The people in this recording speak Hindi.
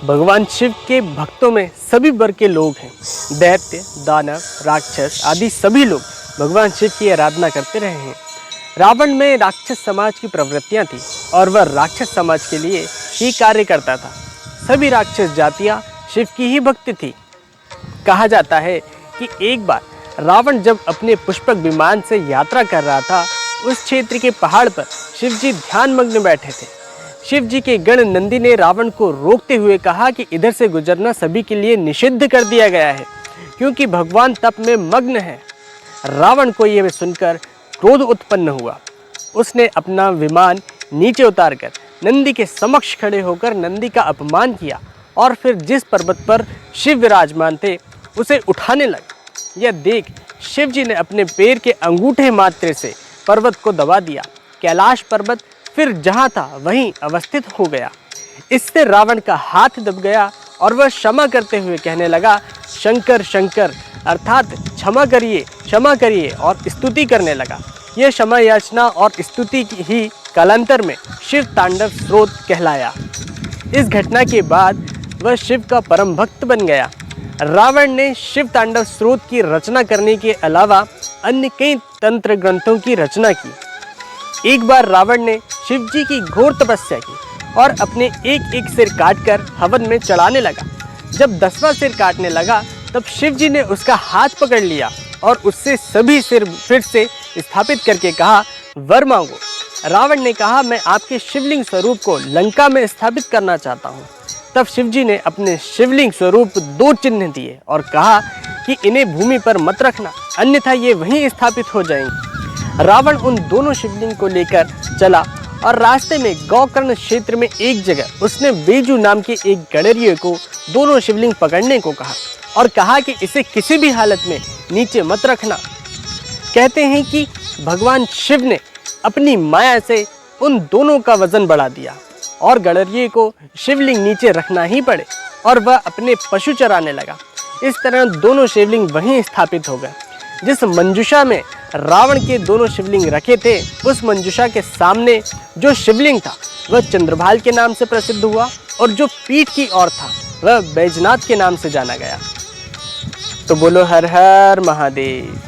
भगवान शिव के भक्तों में सभी वर्ग के लोग हैं। दैत्य, दानव, राक्षस आदि सभी लोग भगवान शिव की आराधना करते रहे हैं। रावण में राक्षस समाज की प्रवृत्तियां थी और वह राक्षस समाज के लिए ही कार्य करता था। सभी राक्षस जातियां शिव की ही भक्त थी। कहा जाता है कि एक बार रावण जब अपने पुष्पक विमान से यात्रा कर रहा था, उस क्षेत्र के पहाड़ पर शिवजी ध्यानमग्न बैठे थे। शिवजी के गण नंदी ने रावण को रोकते हुए कहा कि इधर से गुजरना सभी के लिए निषिद्ध कर दिया गया है, क्योंकि भगवान तप में मग्न है। रावण को यह सुनकर क्रोध उत्पन्न हुआ। उसने अपना विमान नीचे उतारकर नंदी के समक्ष खड़े होकर नंदी का अपमान किया और फिर जिस पर्वत पर शिव विराजमान थे उसे उठाने लगा। यह देख शिवजी ने अपने पैर के अंगूठे मात्र से पर्वत को दबा दिया। कैलाश पर्वत फिर जहाँ था वहीं अवस्थित हो गया। इससे रावण का हाथ दब गया और वह क्षमा करते हुए कहने लगा, शंकर शंकर अर्थात क्षमा करिए और स्तुति करने लगा। यह क्षमा याचना और स्तुति की ही कालांतर में शिव तांडव स्रोत कहलाया। इस घटना के बाद वह शिव का परम भक्त बन गया। रावण ने शिव तांडव स्रोत की रचना करने के अलावा अन्य कई तंत्र ग्रंथों की रचना की। एक बार रावण ने शिवजी की घोर तपस्या की और अपने एक एक सिर काटकर हवन में चढ़ाने लगा। जब 10वां सिर काटने लगा तब शिवजी ने उसका हाथ पकड़ लिया और उससे सभी सिर फिर से स्थापित करके कहा, वर मांगो। रावण ने कहा, मैं आपके शिवलिंग स्वरूप को लंका में स्थापित करना चाहता हूँ। तब शिवजी ने अपने शिवलिंग स्वरूप 2 चिन्ह दिए और कहा कि इन्हें भूमि पर मत रखना, अन्यथा ये वहीं स्थापित हो जाएंगे। रावण उन दोनों शिवलिंग को लेकर चला और रास्ते में गोकर्ण क्षेत्र में एक जगह उसने बेजू नाम के एक गडरिये को दोनों शिवलिंग पकड़ने को कहा और कहा कि इसे किसी भी हालत में नीचे मत रखना। कहते हैं कि भगवान शिव ने अपनी माया से उन दोनों का वजन बढ़ा दिया और गडरिये को शिवलिंग नीचे रखना ही पड़े और वह अपने पशु चराने लगा। इस तरह दोनों शिवलिंग वहीं स्थापित हो गए। जिस मंजूषा में रावण के दोनों शिवलिंग रखे थे, उस मंजूषा के सामने जो शिवलिंग था वह चंद्रभाल के नाम से प्रसिद्ध हुआ और जो पीठ की ओर था वह बैजनाथ के नाम से जाना गया। तो बोलो हर हर महादेव।